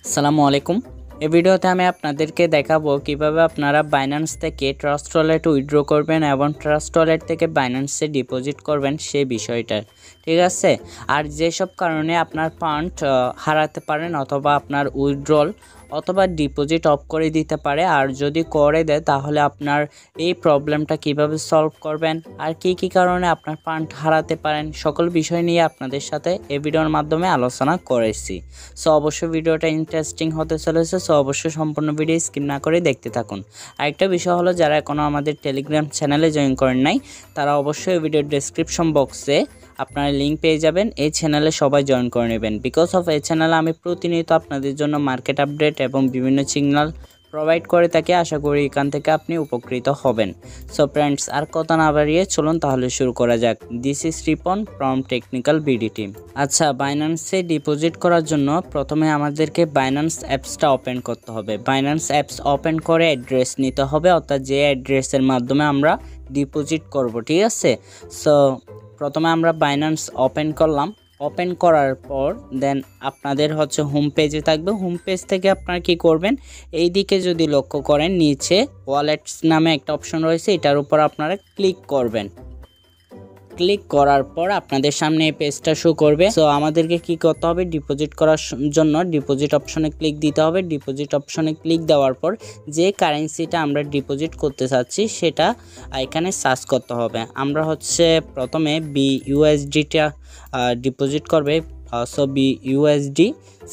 আসসালামু আলাইকুম। এই ভিডিওতে আমি আপনাদেরকে দেখাবো কিভাবে আপনারা বাইন্যান্স থেকে ট্রাস্ট ওয়ালেট উইথড্র করবেন এবং ট্রাস্ট ওয়ালেট থেকে বাইন্যান্সে ডিপোজিট করবেন সেই বিষয়টা, ঠিক আছে। আর যেসব কারণে আপনার ফান্ড হারাতে পারেন অথবা আপনার উইথড্রল অথবা ডিপোজিট অফ করে দিতে পারে, আর যদি করে দেয় তাহলে আপনার এই প্রবলেমটা কিভাবে সলভ করবেন আর কি কি কারণে আপনার ফান্ড হারাতে পারেন, সকল বিষয় নিয়ে আপনাদের সাথে এই ভিডিওর মাধ্যমে আলোচনা করেছি। সো অবশ্যই ভিডিওটা ইন্টারেস্টিং হতে চলেছে, সো অবশ্যই সম্পূর্ণ ভিডিও স্কিপ না করে দেখতে থাকুন। আরেকটা বিষয় হলো, যারা এখনও আমাদের টেলিগ্রাম চ্যানেলে জয়েন করেন নাই তারা অবশ্যই ভিডিওর ডেসক্রিপশন বক্সে আপনারা লিঙ্ক পেয়ে যাবেন, এই চ্যানেলে সবাই জয়েন করে নেবেন। বিকজ অফ এই চ্যানেলে আমি প্রতিনিয়ত আপনাদের জন্য মার্কেট আপডেট এবং বিভিন্ন সিগন্যাল প্রোভাইড করে থাকি। আশা করি এখান থেকে আপনি উপকৃত হবেন। সো ফ্রেন্ডস, আর কথা না বাড়িয়ে চলুন তাহলে শুরু করা যাক। This is Ripon from technical BD team. আচ্ছা, বাইন্যান্সে ডিপোজিট করার জন্য প্রথমে আমাদেরকে বাইন্যান্স অ্যাপসটা ওপেন করতে হবে। বাইন্যান্স অ্যাপস ওপেন করে অ্যাড্রেস নিতে হবে, অর্থাৎ যে অ্যাড্রেসের মাধ্যমে আমরা ডিপোজিট করব, ঠিক আছে। সো প্রথমে আমরা বাইন্যান্স ওপেন করলাম। ওপেন করার পর দেন আপনাদের হোম পেজে থাকবে। হোম পেজ থেকে আপনারা কি করবেন, এই দিকে যদি লক্ষ্য করেন নিচে ওয়ালেটস নামে একটা অপশন রয়েছে, এটার উপর আপনারা ক্লিক করবেন। ক্লিক করার পর আপনাদের সামনে এই পেজটা শো করবে। সো আমাদেরকে কি করতে হবে, ডিপোজিট করার জন্য ডিপোজিট অপশনে ক্লিক দিতে হবে। ডিপোজিট অপশনে ক্লিক দেওয়ার পর যে কারেন্সিটা আমরা ডিপোজিট করতে চাচ্ছি সেটা এখানে সার্চ করতে হবে। আমরা প্রথমে BUSDটা ডিপোজিট করবে। সো BUSD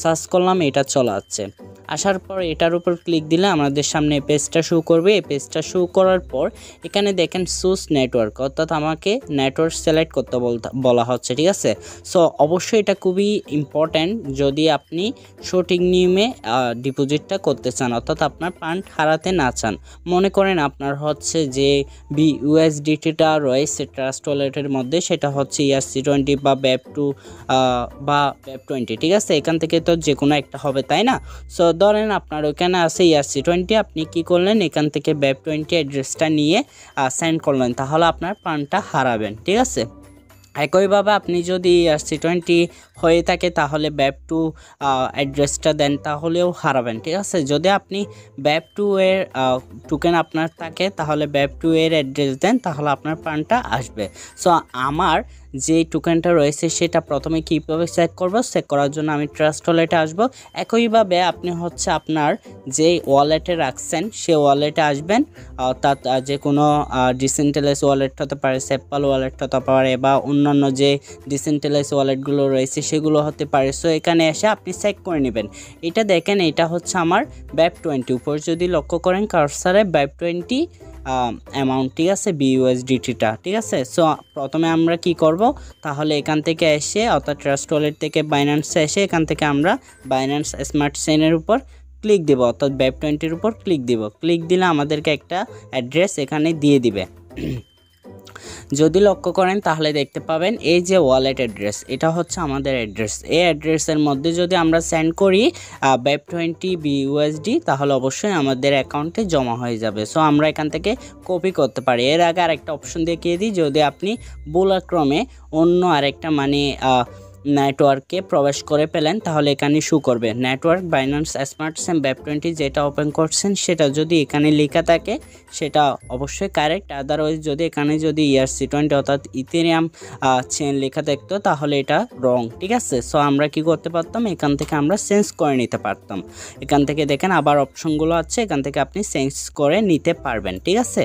সার্চ করলাম, এটা চলে আসছে। আসার পর এটার উপর ক্লিক দিলে আমাদের সামনে পেজটা শো করবে। এই পেজটা শো করার পর এখানে দেখেন চুজ নেটওয়ার্ক, অর্থাৎ আমাকে নেটওয়ার্ক সিলেক্ট করতে বলা হচ্ছে, ঠিক আছে। সো অবশ্যই এটা খুবই ইম্পর্ট্যান্ট যদি আপনি সঠিক নিয়মে ডিপোজিটটা করতে চান, অর্থাৎ আপনার ফান্ড হারাতে না চান। মনে করেন আপনার যে BUSDটা রয়েছে ট্রাস্ট ওয়ালেটের মধ্যে, সেটা ERC20 বা BEP2 বা BEP20, ঠিক আছে। এখান থেকে তো যে কোনো একটা হবে, তাই না। সো ধরেন আপনার ওইখানে আছে ERC20, আপনি কি করলেন, এখান থেকে BEP20 অ্যাড্রেসটা নিয়ে সেন্ড করলেন, তাহলে আপনার ফান্ডটা হারাবেন, ঠিক আছে। একইভাবে আপনি যদি ERC20 হয়ে থাকে তাহলে BEP2 অ্যাড্রেসটা দেন, তাহলেও হারাবেন, ঠিক আছে। যদি আপনি BEP2 এর টোকেন আপনার থাকে তাহলে BEP2 এর অ্যাড্রেস দেন, তাহলে আপনার ফান্ডটা আসবে। সো আমার যে টোকেনটা রয়েছে সেটা প্রথমে কীভাবে চেক করব, চেক করার জন্য আমি ট্রাস্ট ওয়ালেটে আসব। একইভাবে আপনি আপনার যে ওয়ালেটে রাখছেন সে ওয়ালেটে আসবেন, অর্থাৎ যে কোনো ডিসেন্ট্রালাইজ ওয়ালেট হতে পারে, সেপ্পাল ওয়ালেট হতে পারে, বা অন্যান্য যে ডিসেন্ট্রালাইজ ওয়ালেটগুলো রয়েছে সেগুলো হতে পারে। সো এখানে এসে আপনি চেক করে নেবেন। এটা দেখেন, এটা আমার BEP20, উপর যদি লক্ষ্য করেন কার্সারে BEP20 অ্যামাউন্ট, ঠিক আছে, BUSDটা, ঠিক আছে। সো প্রথমে আমরা কি করব, তাহলে এখান থেকে এসে অর্থাৎ ট্রাস্ট ওয়ালেট থেকে বাইন্যান্সে এসে এখান থেকে আমরা বাইন্যান্স স্মার্ট চেইনের উপর ক্লিক দেব, অর্থাৎ BEP20-র উপর ক্লিক দেব। ক্লিক দিলে আমাদেরকে একটা অ্যাড্রেস এখানে দিয়ে দিবে। যদি লক্ষ্য করেন তাহলে দেখতে পাবেন এই যে ওয়ালেট অ্যাড্রেস, এটা আমাদের অ্যাড্রেস। এই অ্যাড্রেসের মধ্যে যদি আমরা সেন্ড করি BEP20 BUSD, তাহলে অবশ্যই আমাদের অ্যাকাউন্টে জমা হয়ে যাবে। সো আমরা এখান থেকে কপি করতে পারি। এর আগে আরেকটা অপশন দেখিয়ে দিই, যদি আপনি ভুলক্রমে অন্য আরেকটা নেটওয়ার্কে প্রবেশ করে পেলেন তাহলে এখানে শো করবে network Binance smart chain BEP20, যেটা ওপেন করছেন সেটা যদি এখানে লেখা থাকে সেটা অবশ্যই কারেক্ট। আদারওয়াইজ যদি এখানে ERC20 অর্থাৎ ইথেরিয়াম চেইন লেখা থাকতো তাহলে এটা রং, ঠিক আছে। সো আমরা কি করতে পারতাম, এখান থেকে আমরা চেঞ্জ করে নিতে পারতাম। এখান থেকে দেখেন আবার অপশনগুলো আছে, এখান থেকে আপনি চেঞ্জ করে নিতে পারবেন, ঠিক আছে।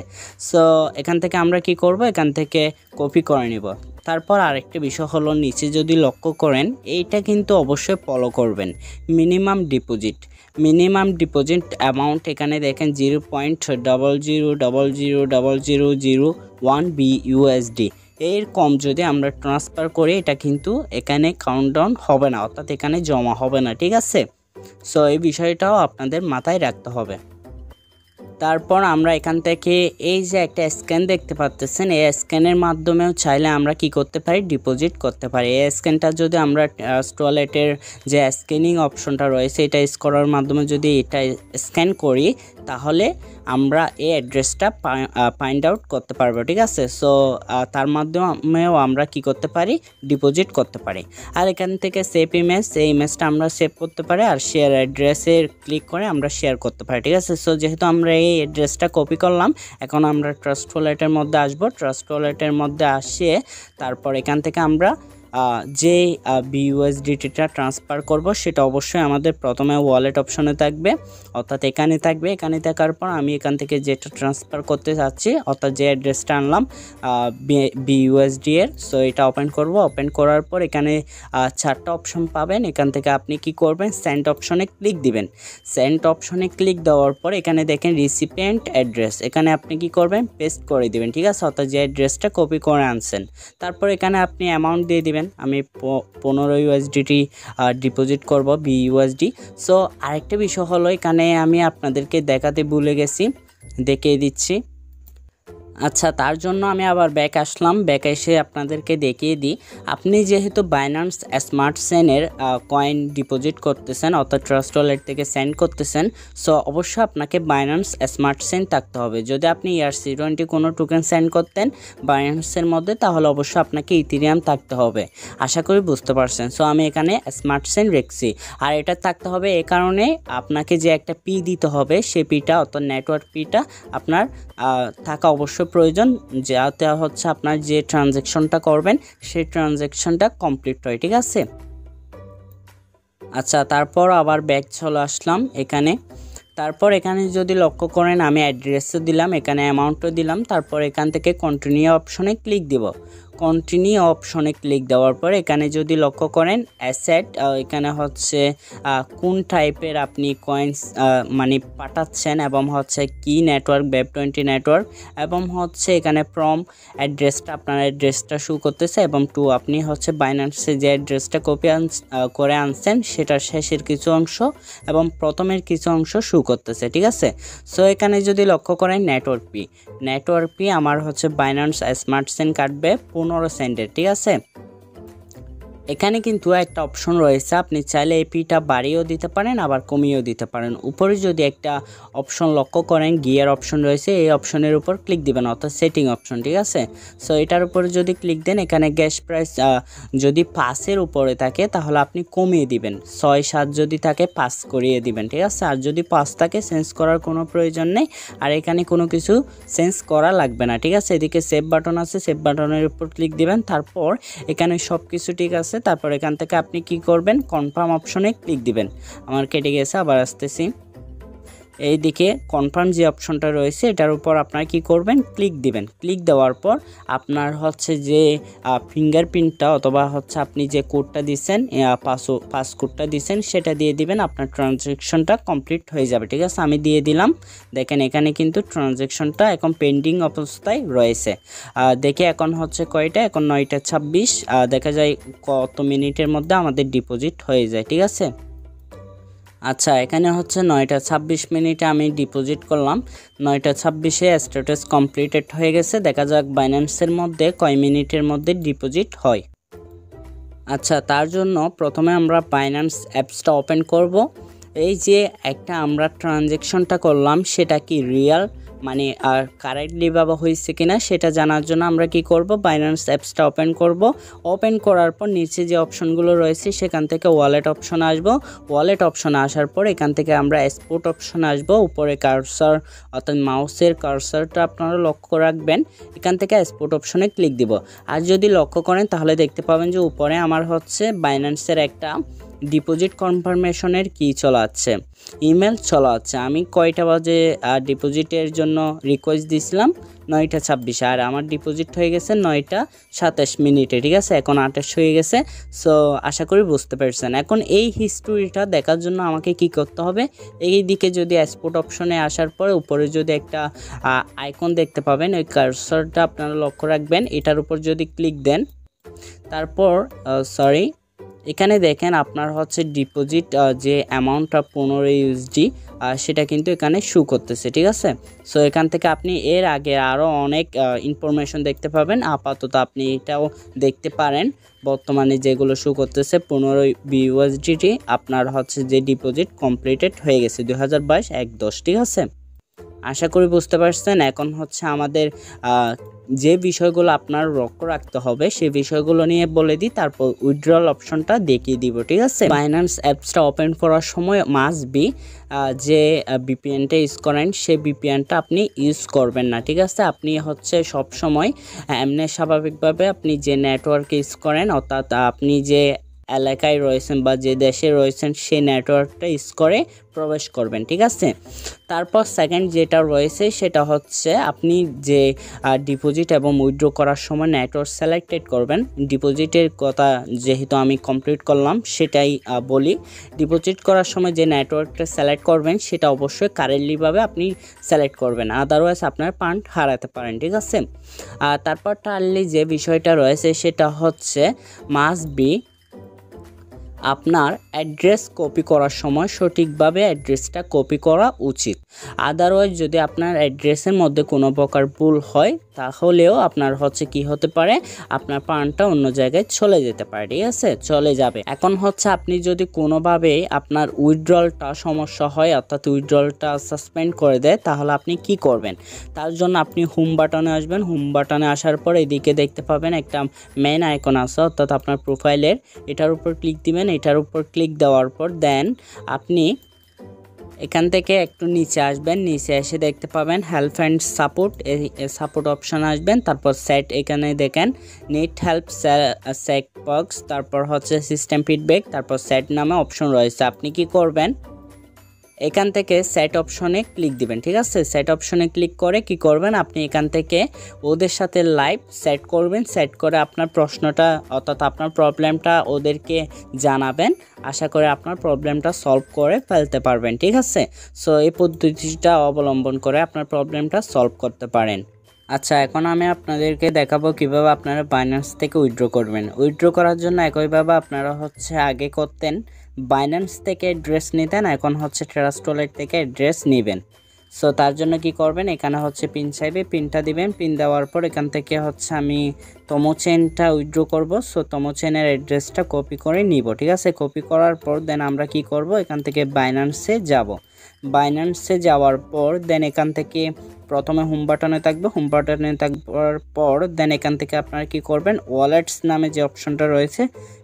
সো এখান থেকে আমরা কি করব, এখান থেকে কপি করে নিব। তারপর আরেকটা বিষয় হলো, নিচে যদি লক্ষ্য করেন এইটা কিন্তু অবশ্যই ফলো করবেন। মিনিমাম ডিপোজিট অ্যামাউন্ট এখানে দেখেন 0.00000001 BUSD, এর কম যদি আমরা ট্রান্সফার করি এটা কিন্তু এখানে কাউন্টডাউন হবে না, অর্থাৎ এখানে জমা হবে না, ঠিক আছে। সো এই বিষয়টাও আপনাদের মাথায় রাখতে হবে। তারপর আমরা এখান থেকে এই যে একটা স্ক্যান দেখতে পাচ্ছেন, এই স্ক্যানের মাধ্যমেও চাইলে আমরা কি করতে পারি, ডিপোজিট করতে পারি। এই স্ক্যানটা যদি আমরা ট্রাস্ট ওয়ালেটের যে স্ক্যানিং অপশনটা রয়েছে এটা ইউজ করার মাধ্যমে যদি এটা স্ক্যান করি তাহলে আমরা এই অ্যাড্রেসটা ফাইন্ড আউট করতে পারবো, ঠিক আছে। সো তার মাধ্যমেও আমরা কি করতে পারি, ডিপোজিট করতে পারি। আর এখান থেকে সেভ ইমেজ, এই ইমেজটা আমরা সেভ করতে পারি আর শেয়ার অ্যাড্রেসে ক্লিক করে আমরা শেয়ার করতে পারি, ঠিক আছে। সো যেহেতু আমরা এই অ্যাড্রেসটা কপি করলাম, এখন আমরা ট্রাস্ট ওয়ালেটের মধ্যে আসবো। ট্রাস্ট ওয়ালেটের মধ্যে আসিয়ে তারপর এখান থেকে আমরা যে BUSDT-টা ট্রান্সফার করব সেটা অবশ্যই আমাদের প্রথমে ওয়ালেট অপশনে থাকবে, অর্থাৎ এখানে থাকবে। এখানে থাকার পর আমি এখান থেকে যেটা ট্রান্সফার করতে চাচ্ছি, অর্থাৎ যে অ্যাড্রেসটা আনলাম BUSD এর, সো এটা ওপেন করব। ওপেন করার পর এখানে 4টা অপশন পাবেন। এখান থেকে আপনি কি করবেন, সেন্ড অপশনে ক্লিক দিবেন। সেন্ড অপশনে ক্লিক দেওয়ার পর এখানে দেখেন রিসিপিয়েন্ট অ্যাড্রেস, এখানে আপনি কি করবেন, পেস্ট করে দিবেন, ঠিক আছে, অর্থাৎ যে অ্যাড্রেসটা কপি করে আনছেন। তারপর এখানে আপনি অ্যামাউন্ট দিয়ে দিবেন। আমি 15 USDT ডিপোজিট করব BUSD। সো আরেকটা বিষয় হলো, এখানে আমি আপনাদেরকে দেখাতে ভুলে গেছি, দেখিয়ে দিচ্ছি। আচ্ছা, তার জন্য আমি আবার ব্যাক আসলাম। ব্যাক এসে আপনাদেরকে দেখিয়ে দিই, আপনি যেহেতু বাইন্যান্স স্মার্ট চেইনের কয়েন ডিপোজিট করতেছেন, অর্থাৎ ট্রাস্ট ওয়ালেট থেকে সেন্ড করতেছেন, সো অবশ্যই আপনাকে বাইন্যান্স স্মার্ট চেইন থাকতে হবে। যদি আপনি ERC20 কোনো টোকেন সেন্ড করতেন বাইন্যান্সের মধ্যে, তাহলে অবশ্যই আপনাকে ইথেরিয়াম থাকতে হবে। আশা করি বুঝতে পারছেন। সো আমি এখানে স্মার্ট চেইন রেখেছি। আর এটা থাকতে হবে এই কারণে, আপনাকে যে একটা পি দিতে হবে, সেই পিটা অর্থাৎ নেটওয়ার্ক পিটা আপনার থাকা অবশ্যই প্রয়োজন, যাতে হচ্ছে আপনার যে ট্রানজ্যাকশনটা করবেন সেই ট্রানজ্যাকশনটা কমপ্লিট হয়, ঠিক আছে। আচ্ছা, তারপর আবার ব্যাক চলে আসলাম এখানে। তারপর এখানে যদি লক্ষ্য করেন, আমি অ্যাড্রেসও দিলাম, এখানে অ্যামাউন্টও দিলাম। তারপর এখান থেকে কন্টিনিউ অপশনে ক্লিক দিব। কন্টিনিউ অপশনে ক্লিক দেওয়ার পর এখানে যদি লক্ষ্য করেন অ্যাসেট, এখানে হচ্ছে কোন টাইপের আপনি কয়েন্স মানে পাঠাচ্ছেন, এবং হচ্ছে কি নেটওয়ার্ক, Web20 নেটওয়ার্ক, এবং হচ্ছে এখানে ফ্রম অ্যাড্রেসটা, আপনার অ্যাড্রেসটা শো করতেছে, এবং টু আপনি হচ্ছে বাইন্যান্সে যে অ্যাড্রেসটা কপি করে আনছেন সেটার শেষের কিছু অংশ এবং প্রথমের কিছু অংশ শো করতেছে, ঠিক আছে। সো এখানে যদি লক্ষ্য করেন নেটওয়ার্ক পি আমার হচ্ছে বাইন্যান্স স্মার্ট চেইন কাটবে 15 সেন্টের, ঠিক আছে। এখানে কিন্তু একটা অপশন রয়েছে, আপনি চাইলে এই পিটা বাড়িয়েও দিতে পারেন আবার কমিয়েও দিতে পারেন। উপরে যদি একটা অপশন লক্ষ্য করেন, গিয়ার অপশন রয়েছে, এই অপশনের উপর ক্লিক দিবেন, অর্থাৎ সেটিং অপশন, ঠিক আছে। সো এটার উপরে যদি ক্লিক দেন, এখানে গ্যাস প্রাইস যদি 5-এর উপরে থাকে তাহলে আপনি কমিয়ে দিবেন, 6-7 যদি থাকে 5 করিয়ে দিবেন, ঠিক আছে। আর যদি 5 থাকে চেঞ্জ করার কোনো প্রয়োজন নেই, আর এখানে কোনো কিছু চেঞ্জ করা লাগবে না, ঠিক আছে। এদিকে সেভ বাটন আছে, সেভ বাটনের উপর ক্লিক দিবেন। তারপর এখানে সব কিছু ঠিক আছে। তারপর এখান থেকে আপনি কি করবেন, কনফার্ম অপশনে ক্লিক দিবেন। আমার কেটে গেছে, আবার আসতেছি। এইদিকে কনফার্ম যে অপশনটা রয়েছে এটার উপর আপনার কি করবেন, ক্লিক দিবেন। ক্লিক দেওয়ার পর আপনার হচ্ছে যে ফিঙ্গারপ্রিন্টটা অথবা হচ্ছে আপনি যে কোডটা দিচ্ছেন, পাস কোডটা দিচ্ছেন, সেটা দিয়ে দিবেন। আপনার ট্রানজ্যাকশনটা কমপ্লিট হয়ে যাবে, ঠিক আছে। আমি দিয়ে দিলাম। দেখেন এখানে কিন্তু ট্রানজ্যাকশনটা এখন পেন্ডিং অবস্থায় রয়েছে। দেখে এখন হচ্ছে কয়টা, এখন 9:26। দেখা যায় কত মিনিটের মধ্যে আমাদের ডিপোজিট হয়ে যায়, ঠিক আছে। আচ্ছা, এখানে হচ্ছে 9:26 আমি ডিপোজিট করলাম। 9:26-এ স্ট্যাটাস কমপ্লিটেড হয়ে গেছে। দেখা যাক বাইন্যান্সের মধ্যে কয় মিনিটের মধ্যে ডিপোজিট হয়। আচ্ছা, তার জন্য প্রথমে আমরা বাইন্যান্স অ্যাপসটা ওপেন করব। এই যে একটা আমরা ট্রানজ্যাকশনটা করলাম সেটা কি রিয়েল, মানে আর কারেক্টলি ভাবে হয়েছে কিনা সেটা জানার জন্য আমরা কি করব, বাইন্যান্স অ্যাপসটা ওপেন করব। ওপেন করার পর নিচে যে অপশনগুলো রয়েছে সেখান থেকে ওয়ালেট অপশন আসব। ওয়ালেট অপশনে আসার পর এখান থেকে আমরা এক্সপোর্ট অপশনে আসব। উপরে কার্সার অর্থাৎ মাউসের কার্সারটা আপনারা লক্ষ্য রাখবেন। এখান থেকে এক্সপোর্ট অপশনে ক্লিক দিব। আর যদি লক্ষ্য করেন তাহলে দেখতে পাবেন যে উপরে আমার হচ্ছে বাইন্যান্সের একটা ডিপোজিট কনফার্মেশনের কি চলা আছে, ইমেল চলা আছে। আমি কয়টা বাজে ডিপোজিটের জন্য রিকোয়েস্ট দিয়েছিলাম, 9:26, আর আমার ডিপোজিট হয়ে গেছে 9:27, ঠিক আছে। এখন 28 হয়ে গেছে। সো আশা করি বুঝতে পেরেছেন। এখন এই হিস্টোরিটা দেখার জন্য আমাকে কি করতে হবে, এই দিকে যদি এক্সপোর্ট অপশনে আসার পরে উপরে যদি একটা আইকন দেখতে পাবেন, ওই কার্সারটা আপনারা লক্ষ্য রাখবেন। এটার উপর যদি ক্লিক দেন, তারপর এখানে দেখেন আপনার হচ্ছে ডিপোজিট যে অ্যামাউন্টটা 15 USD সেটা কিন্তু এখানে শো করতেছে, ঠিক আছে। সো এখান থেকে আপনি এর আগে আরও অনেক ইনফরমেশন দেখতে পাবেন। আপাতত আপনি এটাও দেখতে পারেন, বর্তমানে যেগুলো শো করতেছে 15 USD আপনার হচ্ছে যে ডিপোজিট কমপ্লিটেড হয়ে গেছে 2022-1/10, ঠিক আছে। আশা করি বুঝতে পারছেন। এখন হচ্ছে আমাদের যে বিষয়গুলো আপনার লক্ষ্য রাখতে হবে সেই বিষয়গুলো নিয়ে বলে দিই, তারপর উইথড্রল অপশনটা দেখিয়ে দিব, ঠিক আছে। বাইন্যান্স অ্যাপসটা ওপেন করার সময় মাস্ট বি যে ভিপিএনটা ইউজ করেন সেই ভিপিএনটা আপনি ইউজ করবেন না, ঠিক আছে। আপনি হচ্ছে সব সময় এমনি স্বাভাবিকভাবে আপনি যে নেটওয়ার্ক ইউজ করেন, অর্থাৎ আপনি যে এলাকায় রয়েছেন বা যে দেশে রয়েছেন সেই নেটওয়ার্কটা ইউজ করে প্রবেশ করবেন, ঠিক আছে। তারপর সেকেন্ড যেটা রয়েছে সেটা হচ্ছে আপনি যে ডিপোজিট এবং উইথড্র করার সময় নেটওয়ার্ক সিলেক্টেড করবেন। ডিপোজিটের কথা যেহেতু আমি কমপ্লিট করলাম সেটাই বলি। ডিপোজিট করার সময় যে নেটওয়ার্কটা সিলেক্ট করবেন সেটা অবশ্যই কারেন্টলিভাবে আপনি সিলেক্ট করবেন, আদারওয়াইজ আপনার ফান্ড হারাতে পারেন, ঠিক আছে। তারপর টার্লি যে বিষয়টা রয়েছে সেটা হচ্ছে মাস্ট বি আপনার অ্যাড্রেস কপি করার সময় সঠিকভাবে অ্যাড্রেসটা কপি করা উচিত। আদারওয়াইজ যদি আপনার অ্যাড্রেসের মধ্যে কোনো প্রকার ভুল হয় তাহলেও আপনার হচ্ছে কি হতে পারে, আপনার ফান্ডটা অন্য জায়গায় চলে যেতে পারে, ঠিক আছে, চলে যাবে। এখন হচ্ছে আপনি যদি কোনোভাবে আপনার উইথড্রলটা সমস্যা হয়, অর্থাৎ উইথড্রলটা সাসপেন্ড করে দেয়, তাহলে আপনি কি করবেন? তার জন্য আপনি হোম বাটনে আসবেন। হোম বাটনে আসার পর এদিকে দেখতে পাবেন একটা মেন আইকন আছে, অর্থাৎ আপনার প্রোফাইলের, এটার উপর ক্লিক দিবেন। এটার উপর ক্লিক দেওয়ার পর দেন আপনি এখান থেকে একটু নিচে আসবেন। নিচে এসে দেখতে পাবেন হেল্প অ্যান্ড সাপোর্ট, এই সাপোর্ট অপশান আসবেন। তারপর সেট, এখানে দেখেন নিড হেল্প চেক বক্স, তারপর হচ্ছে সিস্টেম ফিডব্যাক, তারপর সেট নামে অপশন রয়েছে। আপনি কি করবেন, এখান থেকে সেট অপশনে ক্লিক দিবেন, ঠিক আছে। সেট অপশনে ক্লিক করে কি করবেন, আপনি এখান থেকে ওদের সাথে লাইভ সেট করবেন। সেট করে আপনার প্রশ্নটা অর্থাৎ আপনার প্রবলেমটা ওদেরকে জানাবেন। আশা করি আপনার প্রবলেমটা সলভ করে ফেলতে পারবেন, ঠিক আছে। সো এই পদ্ধতিটা অবলম্বন করে আপনার প্রবলেমটা সলভ করতে পারেন। আচ্ছা, এখন আমি আপনাদেরকে দেখাবো কিভাবে আপনারা বাইন্যান্স থেকে উইথড্র করবেন। উইথড্র করার জন্য একইভাবে আপনারা হচ্ছে আগে করতেন বাইন্যান্স থেকে অ্যাড্রেস নিতেন, এখন হচ্ছে ট্রাস্ট ওয়ালেট থেকে অ্যাড্রেস নেবেন। সো তার জন্য কি করবেন, এখানে হচ্ছে পিন চাইবে, পিনটা দিবেন। পিন দেওয়ার পর এখান থেকে হচ্ছে আমি তমো চেনটা উইথড্র করব। সো তমো চেনের অ্যাড্রেসটা কপি করে নিব, ঠিক আছে। কপি করার পর দেন আমরা কি করব, এখান থেকে বাইন্যান্সে যাব। বাইন্যান্সে যাওয়ার পর দেন এখান থেকে প্রথমে হোম বাটনে থাকবে। হোম বাটনে থাকার পর দেন এখান থেকে আপনারা কি করবেন, ওয়ালেটস নামে যে অপশনটা রয়েছে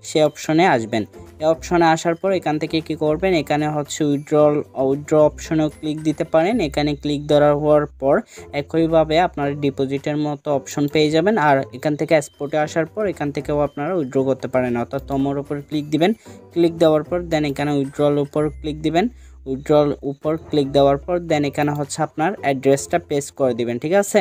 সেই অপশনে আসবেন। এই অপশনে আসার পর এখান থেকে কি করবেন, এখানে হচ্ছে উইথড্র অপশনেও ক্লিক দিতে পারেন। এখানে ক্লিক দেওয়ার পর একইভাবে আপনারা ডিপোজিটের মতো অপশন পেয়ে যাবেন। আর এখান থেকে স্পটে আসার পর এখান থেকেও আপনারা উইথড্র করতে পারেন, অর্থাৎ তমোর উপর ক্লিক দিবেন। ক্লিক দেওয়ার পর দেন এখানে উইথড্রল উপর ক্লিক দিবেন। উইথড্রল উপর ক্লিক দেওয়ার পর দেন এখানে হচ্ছে আপনার অ্যাড্রেসটা পেস্ট করে দিবেন, ঠিক আছে।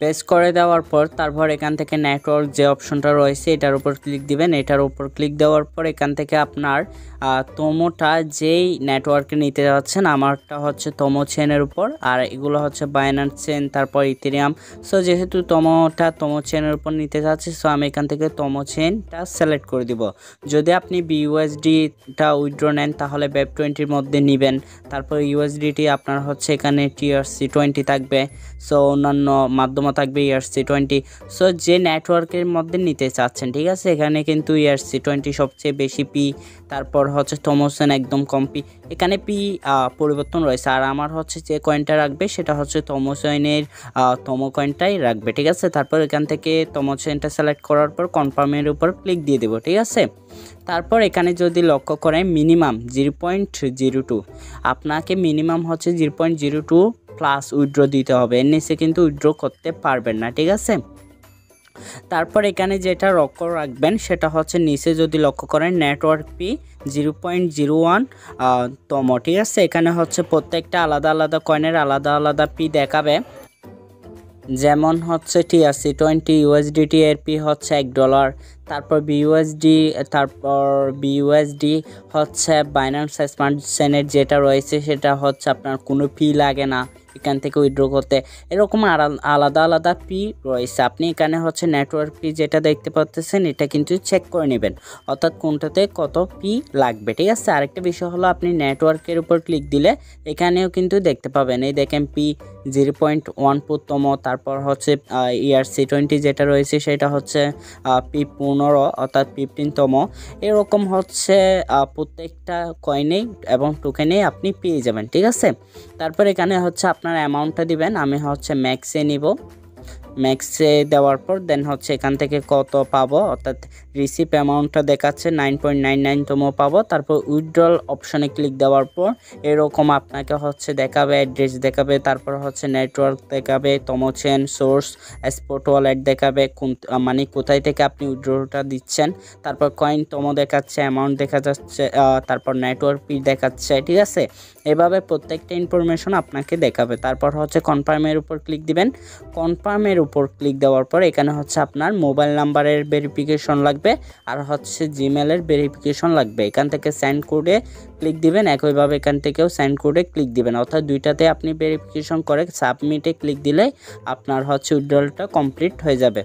পেস্ট করে দেওয়ার পর তারপর এখান থেকে নেটওয়ার্ক যে অপশনটা রয়েছে এটার উপর ক্লিক দিবেন। এটার উপর ক্লিক দেওয়ার পর এখান থেকে আপনার তমোটা যেই নেটওয়ার্কে নিতে যাচ্ছেন, আমারটা হচ্ছে তমো চেনের উপর, আর এগুলো হচ্ছে বাইন্যান্স চেন, তারপর ইথেরিয়াম। সো যেহেতু তমো চেনের উপর নিতে যাচ্ছি, সো আমি এখান থেকে তমো চেনটা সিলেক্ট করে দিব। যদি আপনি বিইউএসডিটা উইথড্র নেন তাহলে Web20 মধ্যে নেবেন। তারপর ইউএসডিটি আপনার হচ্ছে এখানে TRC20 থাকবে। সো অন্যান্য মাধ্যমে থাকবে ERC20। সো যে নেটওয়ার্কের মধ্যে নিতে চাচ্ছেন, ঠিক আছে। এখানে কিন্তু ERC20 সবচেয়ে বেশি পি, তারপর হচ্ছে তমোসেন একদম কম পি, এখানে পি পরিবর্তন রয়েছে। আর আমার হচ্ছে যে কয়েনটা রাখবে সেটা হচ্ছে তমোসেনের তমো কয়েনটাই রাখবে, ঠিক আছে। তারপর এখান থেকে তমোসেনটা সিলেক্ট করার পর কনফার্মের উপর ক্লিক দিয়ে দেবো, ঠিক আছে। তারপর এখানে যদি লক্ষ্য করেন মিনিমাম 0.02, আপনাকে মিনিমাম হচ্ছে 0.02 প্লাস উইথড্র দিতে হবে, এর নিচে কিন্তু উইথড্র করতে পারবেন না, ঠিক আছে। তারপর এখানে যেটা লক্ষ্য রাখবেন সেটা হচ্ছে নিচে যদি লক্ষ্য করেন নেটওয়ার্ক পি 0.01 তম, ঠিক আছে। এখানে হচ্ছে প্রত্যেকটা আলাদা আলাদা কয়েনের আলাদা আলাদা পি দেখাবে। যেমন হচ্ছে TRC20 ইউএসডিটি এর পি হচ্ছে $1, তারপর বিইউএসডি হচ্ছে বাইন্যান্স স্মার্ট চেনের যেটা রয়েছে সেটা হচ্ছে আপনার কোনো ফি লাগে না। এখান থেকে উইথড্র করতে, এরকম আলাদা আলাদা ফি রয়েছে। আপনি এখানে হচ্ছে নেটওয়ার্ক ফি যেটা দেখতে পাচ্ছেন এটা কিন্তু চেক করে নেবেন, অর্থাৎ কোনটাতে কত ফি লাগবে, ঠিক আছে। আরেকটা বিষয় হলো আপনি নেটওয়ার্কের উপর ক্লিক দিলে এখানেও কিন্তু দেখতে পাবেন, এই দেখেন পি 0.14তম, তারপর হচ্ছে ERC20 যেটা রয়েছে সেটা হচ্ছে পি 15 অর্থাৎ 15তম। এরকম হচ্ছে প্রত্যেকটা কয়েনেই এবং টোকেনেই আপনি পেয়ে যাবেন, ঠিক আছে। তারপর এখানে হচ্ছে আপনার অ্যামাউন্টটা দিবেন, আমি হচ্ছে ম্যাক্সে নিব। ম্যাক্সে দেওয়ার পর দেন হচ্ছে এখান থেকে কত পাবো, অর্থাৎ রিসিভ অ্যামাউন্টটা দেখাচ্ছে 9.99তম পাবো। তারপর উইথড্রল অপশনে ক্লিক দেওয়ার পর এরকম আপনাকে হচ্ছে দেখাবে, অ্যাড্রেস দেখাবে, তারপর হচ্ছে নেটওয়ার্ক দেখাবে, তমোচেন, সোর্স, স্পট ওয়ালেট দেখাবে, মানে কোথায় থেকে আপনি উইথড্রলটা দিচ্ছেন, তারপর কয়েন তম দেখাচ্ছে, অ্যামাউন্ট দেখা যাচ্ছে, তারপর নেটওয়ার্ক ফি দেখাচ্ছে, ঠিক আছে। এভাবে প্রত্যেকটা ইনফরমেশন আপনাকে দেখাবে। তারপর হচ্ছে কনফার্মের উপর ক্লিক দিবেন। কনফার্মের উপর ক্লিক দেওয়ার পর এখানে হচ্ছে আপনার মোবাইল নাম্বারের ভেরিফিকেশন লাগবে আর হচ্ছে জিমেলের ভেরিফিকেশন লাগবে। এখান থেকে সেন্ড কোডে ক্লিক দিবেন, একইভাবে এখান থেকেও সেন্ড কোডে ক্লিক দিবেন, অর্থাৎ দুইটাতে আপনি ভেরিফিকেশন করে সাবমিটে ক্লিক দিলে আপনার হচ্ছে উইথড্রলটা কমপ্লিট হয়ে যাবে।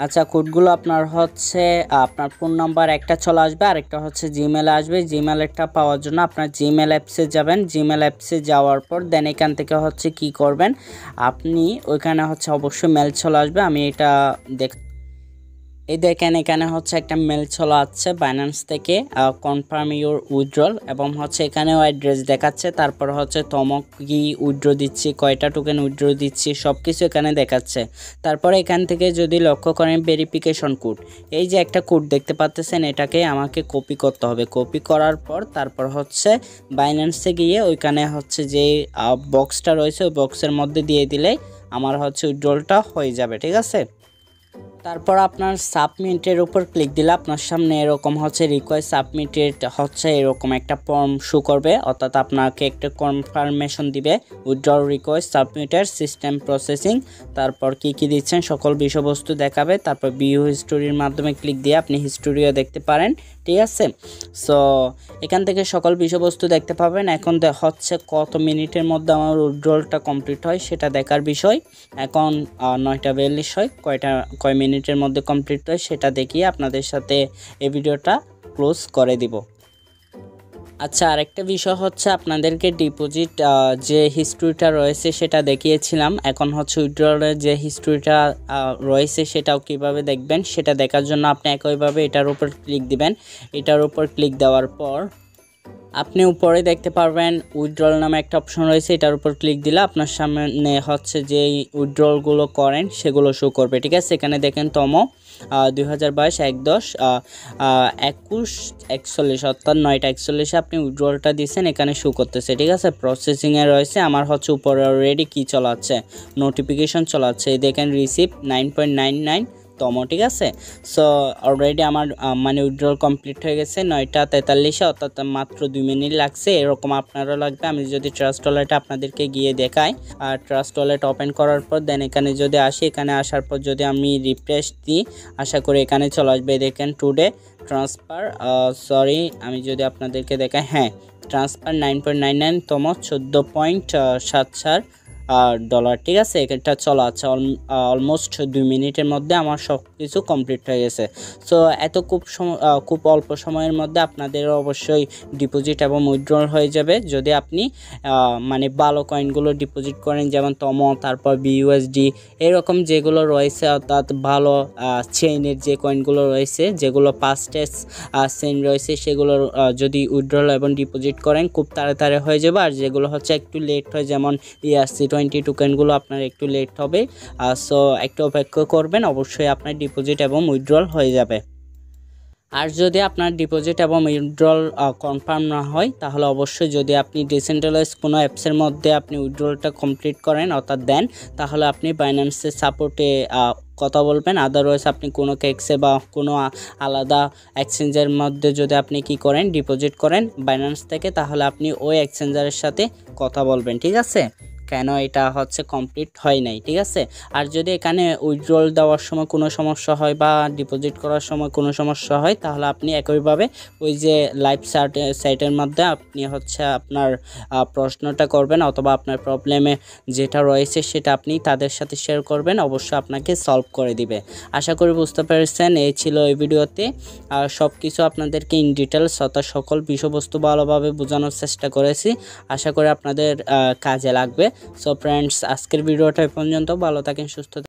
আচ্ছা, কোডগুলো আপনার হচ্ছে আপনার ফোন নাম্বার একটা চলে আসবে, আরেকটা হচ্ছে জিমেলে আসবে। জিমেলেরটা পাওয়ার জন্য আপনার জিমেল অ্যাপসে যাবেন। জিমেল অ্যাপসে যাওয়ার পর দেন এখান থেকে হচ্ছে কি করবেন, আপনি ওইখানে হচ্ছে অবশ্যই মেল চলে আসবে। আমি এটা এই দেখেন এখানে হচ্ছে একটা মেল চলে আসছে বাইন্যান্স থেকে, কনফার্ম ইউর উইথড্রল, এবং হচ্ছে এখানেও অ্যাড্রেস দেখাচ্ছে, তারপর হচ্ছে কি উইথড্র দিচ্ছি, কয়টা টোকেন উইথড্র দিচ্ছি, সব কিছু এখানে দেখাচ্ছে। তারপর এখান থেকে যদি লক্ষ্য করেন ভেরিফিকেশন কোড, এই যে একটা কোড দেখতে পাচ্ছেন, এটাকে আমাকে কপি করতে হবে। কপি করার পর তারপর হচ্ছে বাইন্যান্সে গিয়ে ওইখানে হচ্ছে যে বক্সটা রয়েছে ওই বক্সের মধ্যে দিয়ে দিলেই আমার হচ্ছে উইথড্রলটা হয়ে যাবে, ঠিক আছে। তারপর আপনার সাবমিটের উপর ক্লিক দিলে আপনার সামনে এরকম হচ্ছে রিকোয়েস্ট সাবমিটেড হচ্ছে এরকম একটা ফর্ম শো করবে, অর্থাৎ আপনাকে একটা কনফার্মেশন দিবে withdrawal request submitted system processing, তারপর কি দিচ্ছেন সকল বিষয়বস্তু দেখাবে। তারপর ভিউ হিস্টোরির মাধ্যমে ক্লিক দিয়ে আপনি হিস্টোরিও দেখতে পারেন, ঠিক আছে। সো এখান থেকে সকল বিষয়বস্তু দেখতে পাবেন। এখন হচ্ছে কত মিনিটের মধ্যে আমার উইথড্রলটা কমপ্লিট হয় সেটা দেখার বিষয়। এখন 9:42 হয়, কয় মিনিটের মধ্যে কমপ্লিট হয় সেটা দেখিয়ে আপনাদের সাথে এই ভিডিওটা ক্লোজ করে দিব। আচ্ছা, আরেকটা বিষয় হচ্ছে আপনাদেরকে ডিপোজিট যে হিস্ট্রিটা রয়েছে সেটা দেখিয়েছিলাম, এখন হচ্ছে উইথড্রলের যে হিস্ট্রিটা রয়েছে সেটাও কিভাবে দেখবেন সেটা দেখার জন্য আপনি একইভাবে এটার উপর ক্লিক দিবেন। এটার উপর ক্লিক দেওয়ার পর আপনি উপরে দেখতে পারবেন উইথড্রল নামে একটা অপশন রয়েছে, এটার উপর ক্লিক দিলে আপনার সামনে হচ্ছে যে উইথড্রলগুলো করেন সেগুলো শো করবে, ঠিক আছে। এখানে দেখেন তম 2022 1/10 21/41 অর্থাৎ 9:41 আপনি উইথড্রলটা দিয়েছেন, এখানে শো করতেছে, ঠিক আছে। প্রসেসিংয়ে রয়েছে, আমার হচ্ছে উপরে অলরেডি কি চলাচ্ছে, নোটিফিকেশন চলাচ্ছে, দেখেন রিসিভ 9.99তম, ঠিক আছে। সো অলরেডি আমার মানে উইথড্রল কমপ্লিট হয়ে গেছে 9:43, অর্থাৎ মাত্র 2 মিনিট লাগছে। এরকম আপনারও লাগবে। আমি যদি ট্রাস্ট ওয়ালেট আপনাদেরকে গিয়ে দেখাই, আর ট্রাস্ট ওয়ালেট ওপেন করার পর দেন এখানে যদি আসি, এখানে আসার পর যদি আমি রিফ্রেশ দিই, আশা করি এখানে চলে আসবে। দেখেন টুডে ট্রান্সফার, আমি যদি আপনাদেরকে দেখাই, হ্যাঁ ট্রান্সফার 9.99তম 14.74 ডলার, ঠিক আছে। এটা চলা আছে অলমোস্ট 2 মিনিটের মধ্যে আমার সব কিছু কমপ্লিট হয়ে গেছে। সো এত খুব অল্প সময়ের মধ্যে আপনাদের অবশ্যই ডিপোজিট এবং উইথড্রল হয়ে যাবে যদি আপনি মানে ভালো কয়েনগুলো ডিপোজিট করেন, যেমন তম, তারপর BUSD এরকম যেগুলো রয়েছে, অর্থাৎ ভালো চেইনের যে কয়েনগুলো রয়েছে, যেগুলো ফাস্টেস্ট চেইন রয়েছে, সেগুলো যদি উইথড্রল এবং ডিপোজিট করেন খুব তাড়াতাড়ি হয়ে যাবে। আর যেগুলো হচ্ছে একটু লেট হয়, যেমন ERC20 টোকেনগুলো আপনার একটু লেট হবে। সো একটু অপেক্ষা করবেন, অবশ্যই আপনার ডিপোজিট এবং উইথড্রল হয়ে যাবে। আর যদি আপনার ডিপোজিট এবং উইথড্রল কনফার্ম না হয়, তাহলে অবশ্যই যদি আপনি ডিসেন্ট্রালাইজ কোনো অ্যাপসের মধ্যে আপনি উইথড্রলটা কমপ্লিট করেন অর্থাৎ দেন, তাহলে আপনি বাইন্যান্সের সাপোর্টে কথা বলবেন। আদারওয়াইজ আপনি কোনো কেক্সে বা কোনো আলাদা এক্সচেঞ্জের মধ্যে যদি আপনি কি করেন ডিপোজিট করেন বাইন্যান্স থেকে, তাহলে আপনি ওই এক্সচেঞ্জারের সাথে কথা বলবেন, ঠিক আছে। কেন এটা হচ্ছে কমপ্লিট হয় নাই, ঠিক আছে। আর যদি এখানে উইথড্রল দেওয়ার সময় কোনো সমস্যা হয় বা ডিপোজিট করার সময় কোনো সমস্যা হয়, তাহলে আপনি একইভাবে ওই যে লাইভ সাইটের মধ্যে আপনি হচ্ছে আপনার প্রশ্নটা করবেন অথবা আপনার প্রবলেমে যেটা রয়েছে সেটা আপনি তাদের সাথে শেয়ার করবেন, অবশ্যই আপনাকে সলভ করে দিবে। আশা করি বুঝতে পেরেছেন। এই ছিল এই ভিডিওতে সব কিছু আপনাদেরকে ইন ডিটেলস অর্থাৎ সকল বিষয়বস্তু ভালোভাবে বোঝানোর চেষ্টা করেছি। আশা করি আপনাদের কাজে লাগবে। সো ফ্রেন্ডস, আজকের ভিডিওটা এই পর্যন্ত। ভালো থাকেন, সুস্থ থাকেন।